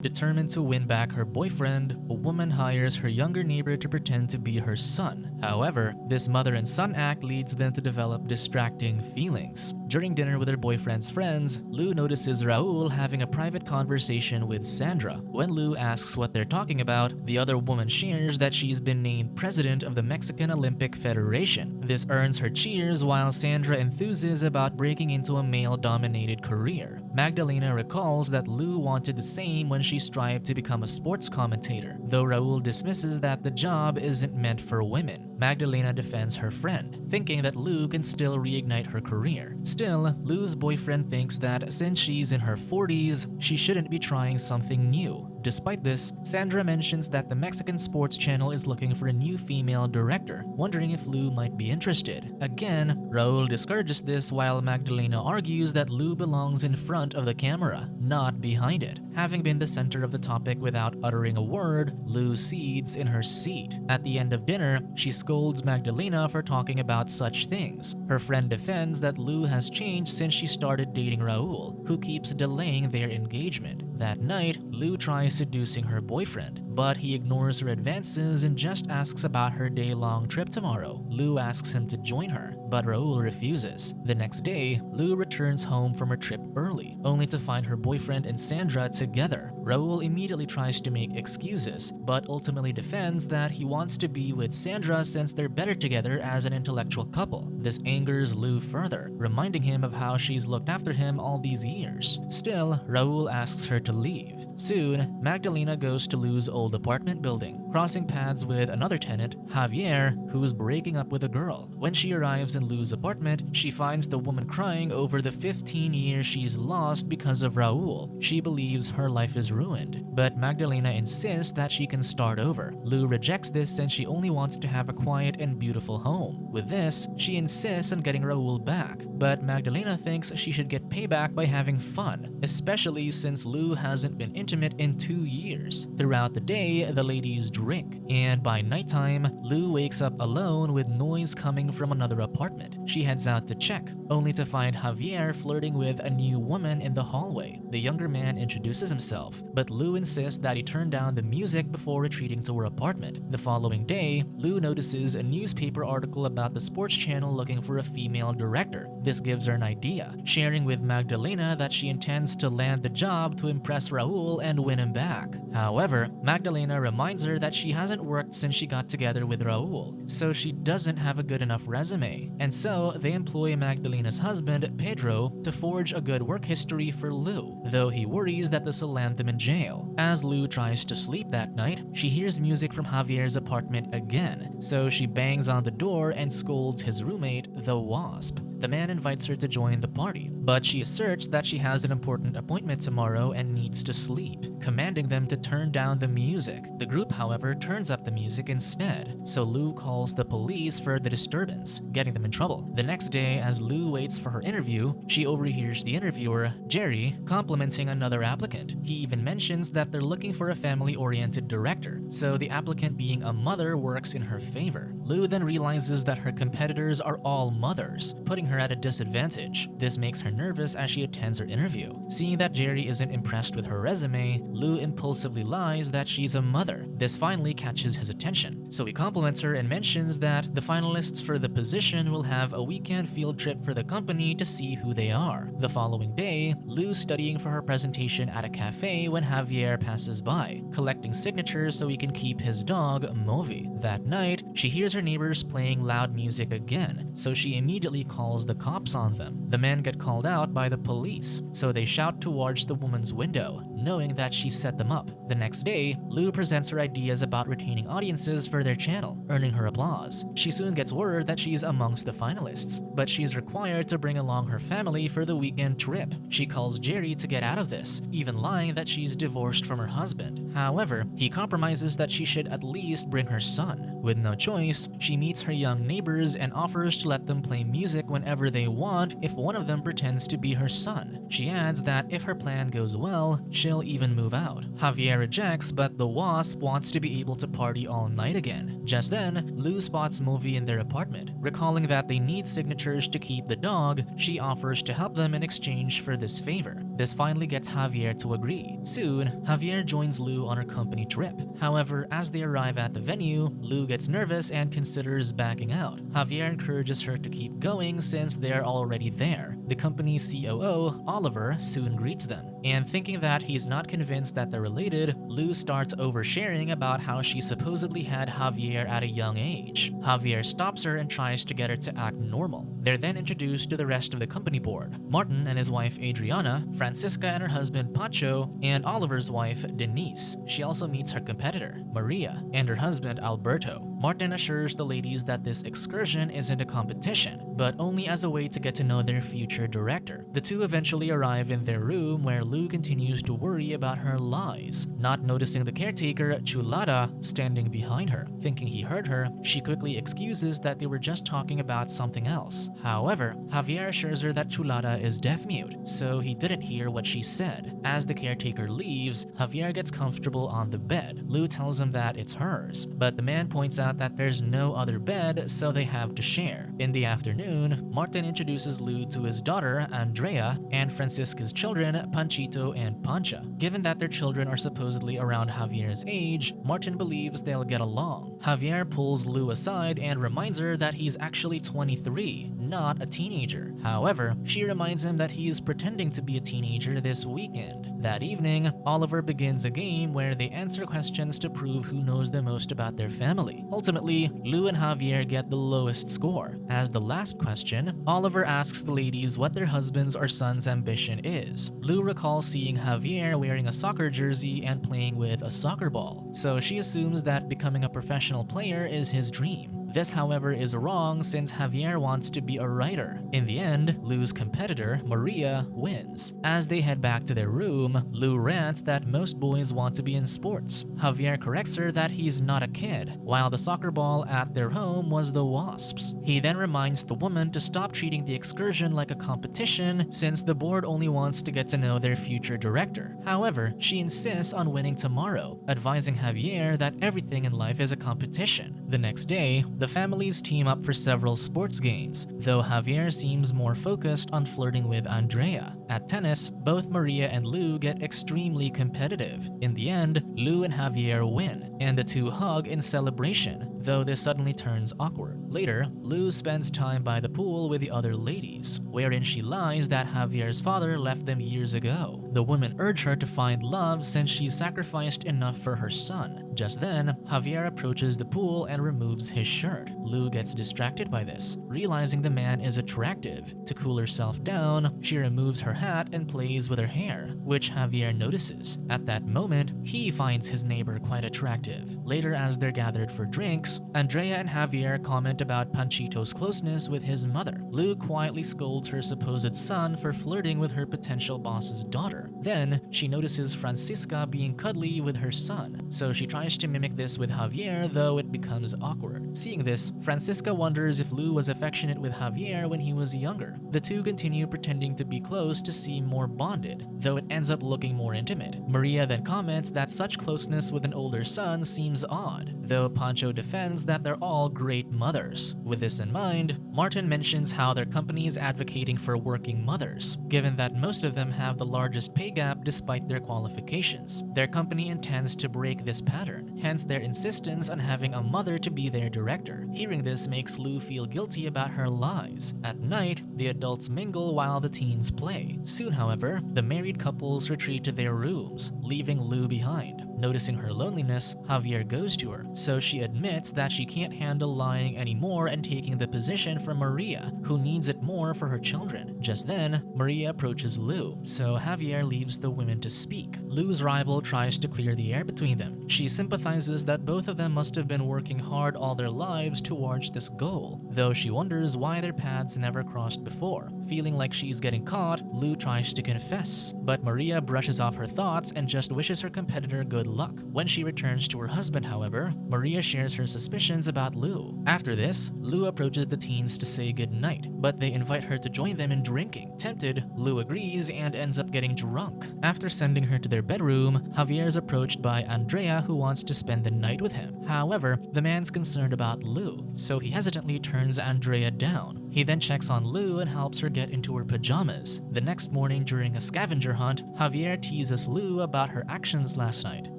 Determined to win back her boyfriend, a woman hires her younger neighbor to pretend to be her son. However, this mother and son act leads them to develop distracting feelings. During dinner with her boyfriend's friends, Lou notices Raul having a private conversation with Sandra. When Lou asks what they're talking about, the other woman shares that she's been named president of the Mexican Olympic Federation. This earns her cheers while Sandra enthuses about breaking into a male-dominated career. Magdalena recalls that Lou wanted the same when she strived to become a sports commentator, though Raul dismisses that the job isn't meant for women. Magdalena defends her friend, thinking that Lou can still reignite her career. Still, Lou's boyfriend thinks that since she's in her 40s, she shouldn't be trying something new. Despite this, Sandra mentions that the Mexican sports channel is looking for a new female director, wondering if Lou might be interested. Again, Raul discourages this while Magdalena argues that Lou belongs in front of the camera, not behind it. Having been the center of the topic without uttering a word, Lou cedes in her seat. At the end of dinner, she scolds Magdalena for talking about such things. Her friend defends that Lou has changed since she started dating Raul, who keeps delaying their engagement. That night, Lou tries seducing her boyfriend, but he ignores her advances and just asks about her day-long trip tomorrow. Lou asks him to join her, but Raul refuses. The next day, Lou returns home from her trip early, only to find her boyfriend and Sandra together. Raul immediately tries to make excuses, but ultimately defends that he wants to be with Sandra since they're better together as an intellectual couple. This angers Lou further, reminding him of how she's looked after him all these years. Still, Raul asks her to leave. Soon, Magdalena goes to Lou's old apartment building, crossing paths with another tenant, Javier, who's breaking up with a girl. When she arrives in Lou's apartment, she finds the woman crying over the 15 years she's lost because of Raul. She believes her life is ruined, but Magdalena insists that she can start over. Lou rejects this since she only wants to have a quiet and beautiful home. With this, she insists on getting Raul back, but Magdalena thinks she should get payback by having fun, especially since Lou hasn't been intimate in 2 years. Throughout the day, the ladies drink, and by nighttime, Lou wakes up alone with noise coming from another apartment. She heads out to check, only to find Javier flirting with a new woman in the hallway. The younger man introduces himself, but Lou insists that he turn down the music before retreating to her apartment. The following day, Lou notices a newspaper article about the sports channel looking for a female director. This gives her an idea, sharing with Magdalena that she intends to land the job to impress Raul and win him back. However, Magdalena reminds her that she hasn't worked since she got together with Raul, so she doesn't have a good enough resume. And so they employ Magdalena's husband, Pedro, to forge a good work history for Lou, though he worries that this will land them in jail. As Lou tries to sleep that night, she hears music from Javier's apartment again, so she bangs on the door and scolds his roommate, the Wasp. The man invites her to join the party, but she asserts that she has an important appointment tomorrow and needs to sleep, commanding them to turn down the music. The group, however, turns up the music instead, so Lou calls the police for the disturbance, getting them in trouble. The next day, as Lou waits for her interview, she overhears the interviewer, Jerry, complimenting another applicant. He even mentions that they're looking for a family-oriented director, so the applicant being a mother works in her favor. Lou then realizes that her competitors are all mothers, putting her at a disadvantage. This makes her nervous as she attends her interview. Seeing that Jerry isn't impressed with her resume, Lou impulsively lies that she's a mother. This finally catches his attention, so he compliments her and mentions that the finalists for the position will have a weekend field trip for the company to see who they are. The following day, Lou's studying for her presentation at a cafe when Javier passes by, collecting signatures so he can keep his dog, Movi. That night, she hears her neighbors playing loud music again, so she immediately calls the cops on them. The men get called out by the police, so they shout towards the woman's window, knowing that she set them up. The next day, Lou presents her ideas about retaining audiences for their channel, earning her applause. She soon gets word that she's amongst the finalists, but she's required to bring along her family for the weekend trip. She calls Jerry to get out of this, even lying that she's divorced from her husband. However, he compromises that she should at least bring her son. With no choice, she meets her young neighbors and offers to let them play music whenever they want if one of them pretends to be her son. She adds that if her plan goes well, she'll they'll even move out. Javier rejects, but the wasp wants to be able to party all night again. Just then, Lou spots Movie in their apartment. Recalling that they need signatures to keep the dog, she offers to help them in exchange for this favor. This finally gets Javier to agree. Soon, Javier joins Lou on her company trip. However, as they arrive at the venue, Lou gets nervous and considers backing out. Javier encourages her to keep going since they're already there. The company's COO, Oliver, soon greets them. And thinking that he's not convinced that they're related, Lou starts oversharing about how she supposedly had Javier at a young age. Javier stops her and tries to get her to act normal. They're then introduced to the rest of the company board: Martin and his wife Adriana, Francisca and her husband Pacho, and Oliver's wife Denise. She also meets her competitor, Maria, and her husband Alberto. Martin assures the ladies that this excursion isn't a competition, but only as a way to get to know their future director. The two eventually arrive in their room where Lou continues to worry about her lies. Not noticing the caretaker, Chulada, standing behind her. Thinking he heard her, she quickly excuses that they were just talking about something else. However, Javier assures her that Chulada is deaf-mute, so he didn't hear what she said. As the caretaker leaves, Javier gets comfortable on the bed. Lou tells him that it's hers, but the man points out that there's no other bed, so they have to share. In the afternoon, Martin introduces Lou to his daughter, Andrea, and Francisca's children, Panchito and Pancha. Given that their children are supposedly around Javier's age, Martin believes they'll get along. Javier pulls Lou aside and reminds her that he's actually 23, not a teenager. However, she reminds him that he is pretending to be a teenager this weekend. That evening, Oliver begins a game where they answer questions to prove who knows the most about their family. Ultimately, Lou and Javier get the lowest score. As the last question, Oliver asks the ladies what their husband's or son's ambition is. Lou recalls seeing Javier wearing a soccer jersey and playing with a soccer ball, so she assumes that becoming a professional player is his dream. This, however, is wrong since Javier wants to be a writer. In the end, Lou's competitor, Maria, wins. As they head back to their room, Lou rants that most boys want to be in sports. Javier corrects her that he's not a kid, while the soccer ball at their home was the wasps. He then reminds the woman to stop treating the excursion like a competition since the board only wants to get to know their future director. However, she insists on winning tomorrow, advising Javier that everything in life is a competition. The next day, the families team up for several sports games, though Javier seems more focused on flirting with Andrea. At tennis, both Maria and Lou get extremely competitive. In the end, Lou and Javier win, and the two hug in celebration, though this suddenly turns awkward. Later, Lou spends time by the pool with the other ladies, wherein she lies that Javier's father left them years ago. The women urge her to find love since she sacrificed enough for her son. Just then, Javier approaches the pool and removes his shirt. Lou gets distracted by this, realizing the man is attractive. To cool herself down, she removes her hat and plays with her hair, which Javier notices. At that moment, he finds his neighbor quite attractive. Later, as they're gathered for drinks, Andrea and Javier comment about Panchito's closeness with his mother. Lou quietly scolds her supposed son for flirting with her potential boss's daughter. Then, she notices Francisca being cuddly with her son, so she tries to mimic this with Javier, though it becomes awkward. Seeing this, Francisca wonders if Lou was affectionate with Javier when he was younger. The two continue pretending to be close to seem more bonded, though it ends up looking more intimate. Maria then comments that such closeness with an older son seems odd, though Pancho defends that they're all great mothers. With this in mind, Martin mentions how their company is advocating for working mothers, given that most of them have the largest pay gap despite their qualifications. Their company intends to break this pattern, hence their insistence on having a mother to be their director. Hearing this makes Lou feel guilty about her lies. At night, the adults mingle while the teens play. Soon, however, the married couples retreat to their rooms, leaving Lou behind. Noticing her loneliness, Javier goes to her, so she admits that she can't handle lying anymore and taking the position from Maria, who needs it more for her children. Just then, Maria approaches Lou, so Javier leaves the women to speak. Lou's rival tries to clear the air between them. She sympathizes that both of them must have been working hard all their lives towards this goal, though she wonders why their paths never crossed before. Feeling like she's getting caught, Lou tries to confess, but Maria brushes off her thoughts and just wishes her competitor good luck. When she returns to her husband, however, Maria shares her suspicions about Lou. After this, Lou approaches the teens to say goodnight. night, but they invite her to join them in drinking. Tempted, Lou agrees and ends up getting drunk. After sending her to their bedroom, Javier is approached by Andrea, who wants to spend the night with him. However, the man's concerned about Lou, so he hesitantly turns Andrea down. He then checks on Lou and helps her get into her pajamas. The next morning during a scavenger hunt, Javier teases Lou about her actions last night.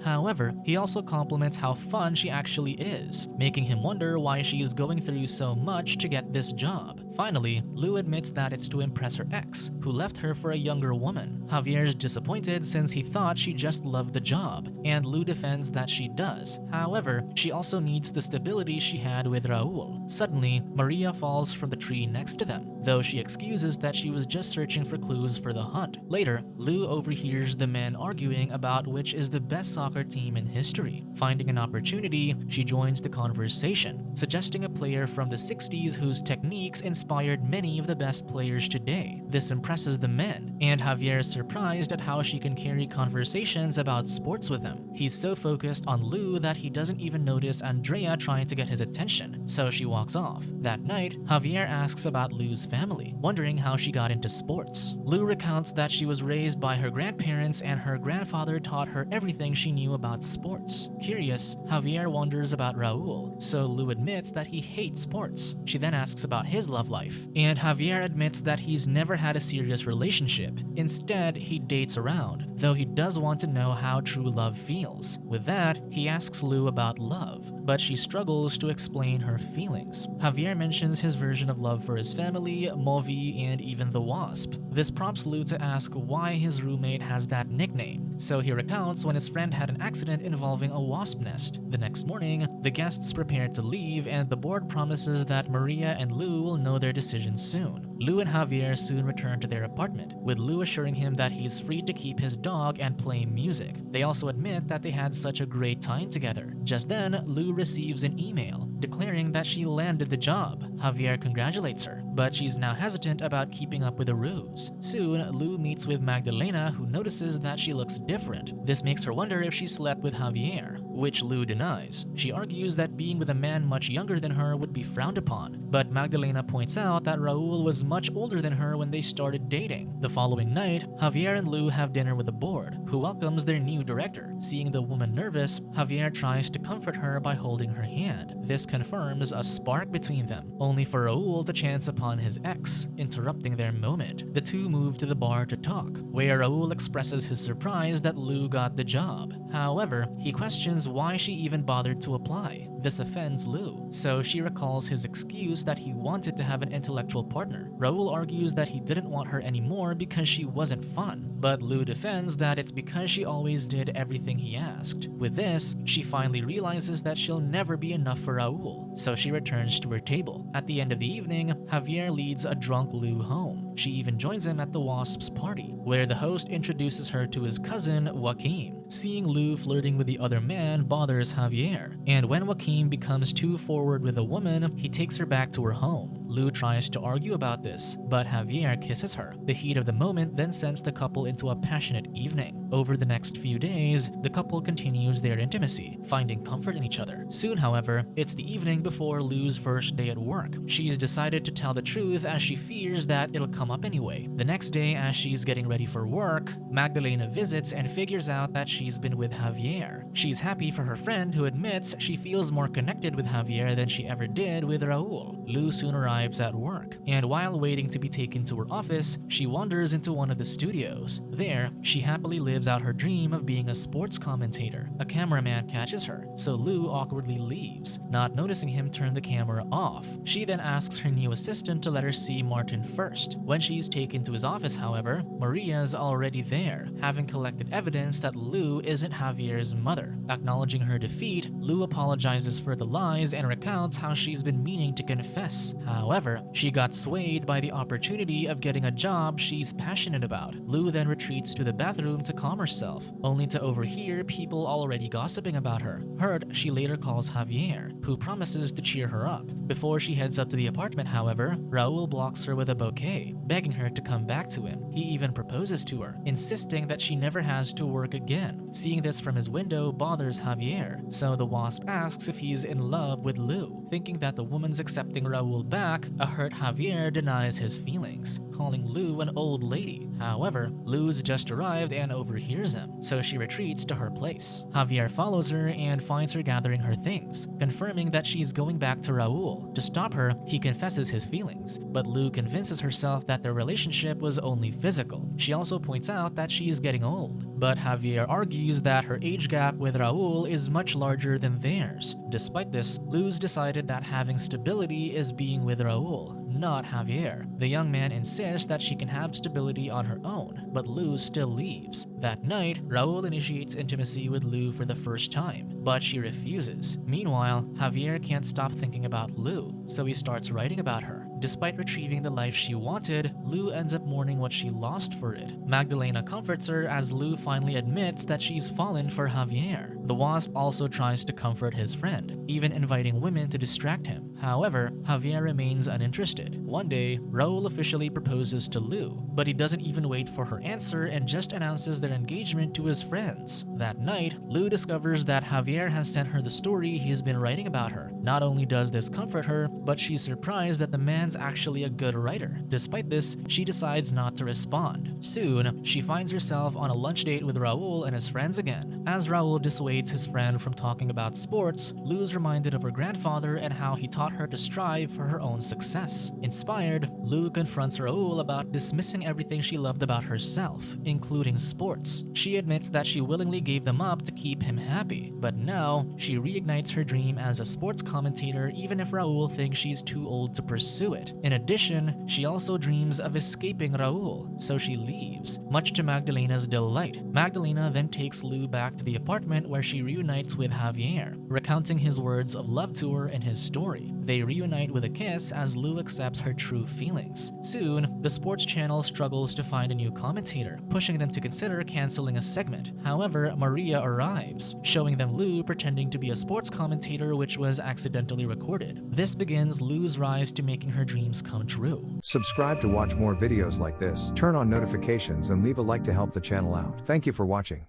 However, he also compliments how fun she actually is, making him wonder why she is going through so much to get this job. Finally, Lou admits that it's to impress her ex, who left her for a younger woman. Javier's disappointed since he thought she just loved the job, and Lou defends that she does. However, she also needs the stability she had with Raul. Suddenly, Maria falls from the tree next to them, though she excuses that she was just searching for clues for the hunt. Later, Lou overhears the men arguing about which is the best soccer team in history. Finding an opportunity, she joins the conversation, suggesting a player from the 60s whose techniques inspired many of the best players today. This impresses the men, and Javier is surprised at how she can carry conversations about sports with him. He's so focused on Lou that he doesn't even notice Andrea trying to get his attention, so she walks off. That night, Javier asks about Lou's family, wondering how she got into sports. Lou recounts that she was raised by her grandparents and her grandfather taught her everything she knew about sports. Curious, Javier wonders about Raul, so Lou admits that he hates sports. She then asks about his love life, and Javier admits that he's never had a serious relationship. Instead, he dates around, though he does want to know how true love feels. With that, he asks Lou about love, but she struggles to explain her feelings. Javier mentions his version of love for his family, Movi, and even the Wasp. This prompts Lou to ask why his roommate has that nickname, so he recounts when his friend had an accident involving a wasp nest. The next morning, the guests prepare to leave, and the board promises that Maria and Lou will know their decisions soon. Lou and Javier soon return to their apartment, with Lou assuring him that he's free to keep his dog and play music. They also admit that they had such a great time together. Just then, Lou receives an email declaring that she landed the job. Javier congratulates her, but she's now hesitant about keeping up with the ruse. Soon, Lou meets with Magdalena, who notices that she looks different. This makes her wonder if she slept with Javier, which Lou denies. She argues that being with a man much younger than her would be frowned upon, but Magdalena points out that Raul was much older than her when they started dating. The following night, Javier and Lou have dinner with the board, who welcomes their new director. Seeing the woman nervous, Javier tries to comfort her by holding her hand. This confirms a spark between them, only for Raul to chance upon his ex, interrupting their moment. The two move to the bar to talk, where Raul expresses his surprise that Lou got the job. However, he questions why she even bothered to apply. This offends Lou, so she recalls his excuse that he wanted to have an intellectual partner. Raul argues that he didn't want her anymore because she wasn't fun, but Lou defends that it's because she always did everything he asked. With this, she finally realizes that she'll never be enough for Raul, so she returns to her table. At the end of the evening, Javier leads a drunk Lou home. She even joins him at the Wasp's party, where the host introduces her to his cousin, Joaquin. Seeing Lou flirting with the other man bothers Javier, and when Joaquin becomes too forward with a woman, he takes her back to her home. Lou tries to argue about this, but Javier kisses her. The heat of the moment then sends the couple into a passionate evening. Over the next few days, the couple continues their intimacy, finding comfort in each other. Soon, however, it's the evening before Lou's first day at work. She's decided to tell the truth as she fears that it'll come up anyway. The next day, as she's getting ready for work, Magdalena visits and figures out that she's been with Javier. She's happy for her friend, who admits she feels more connected with Javier than she ever did with Raul. Lou soon arrives at work, and while waiting to be taken to her office, she wanders into one of the studios. There, she happily lives out her dream of being a sports commentator. A cameraman catches her, so Lou awkwardly leaves, not noticing him turn the camera off. She then asks her new assistant to let her see Martin first. When she's taken to his office, however, Maria's already there, having collected evidence that Lou isn't Javier's mother. Acknowledging her defeat, Lou apologizes for the lies and recounts how she's been meaning to confess. However, she got swayed by the opportunity of getting a job she's passionate about. Lou then retreats to the bathroom to calm herself, only to overhear people already gossiping about her. Hurt, she later calls Javier, who promises to cheer her up. Before she heads up to the apartment, however, Raul blocks her with a bouquet, begging her to come back to him. He even proposes to her, insisting that she never has to work again. Seeing this from his window bothers Javier, so the Wasp asks if he's in love with Lou. Thinking that the woman's accepting Raul back, a hurt Javier denies his feelings, calling Lou an old lady. However, Lou's just arrived and overhears him, so she retreats to her place. Javier follows her and finds her gathering her things, confirming that she's going back to Raul. To stop her, he confesses his feelings, but Lou convinces herself that their relationship was only physical. She also points out that she's getting old, but Javier argues that her age gap with Raul is much larger than theirs. Despite this, Lou's decided that having stability is being with Raul, not Javier. The young man insists that she can have stability on her own, but Lou still leaves. That night, Raul initiates intimacy with Lou for the first time, but she refuses. Meanwhile, Javier can't stop thinking about Lou, so he starts writing about her. Despite retrieving the life she wanted, Lou ends up mourning what she lost for it. Magdalena comforts her as Lou finally admits that she's fallen for Javier. The Wasp also tries to comfort his friend, even inviting women to distract him. However, Javier remains uninterested. One day, Raul officially proposes to Lou, but he doesn't even wait for her answer and just announces their engagement to his friends. That night, Lou discovers that Javier has sent her the story he's been writing about her. Not only does this comfort her, but she's surprised that the man's actually a good writer. Despite this, she decides not to respond. Soon, she finds herself on a lunch date with Raul and his friends again. As Raul dissuades his friend from talking about sports, Lou's reminded of her grandfather and how he taught her to strive for her own success. Inspired, Lou confronts Raul about dismissing everything she loved about herself, including sports. She admits that she willingly gave them up to keep him happy, but now she reignites her dream as a sports commentator even if Raul thinks she's too old to pursue it. In addition, she also dreams of escaping Raul, so she leaves, much to Magdalena's delight. Magdalena then takes Lou back to the apartment where she reunites with Javier, recounting his words of love to her and his story. They reunite with a kiss as Lou accepts her true feelings. Soon, the sports channel struggles to find a new commentator, pushing them to consider canceling a segment. However, Maria arrives, showing them Lou pretending to be a sports commentator which was accidentally recorded. This begins Lou's rise to making her dreams come true. Subscribe to watch more videos like this, turn on notifications and leave a like to help the channel out. Thank you for watching.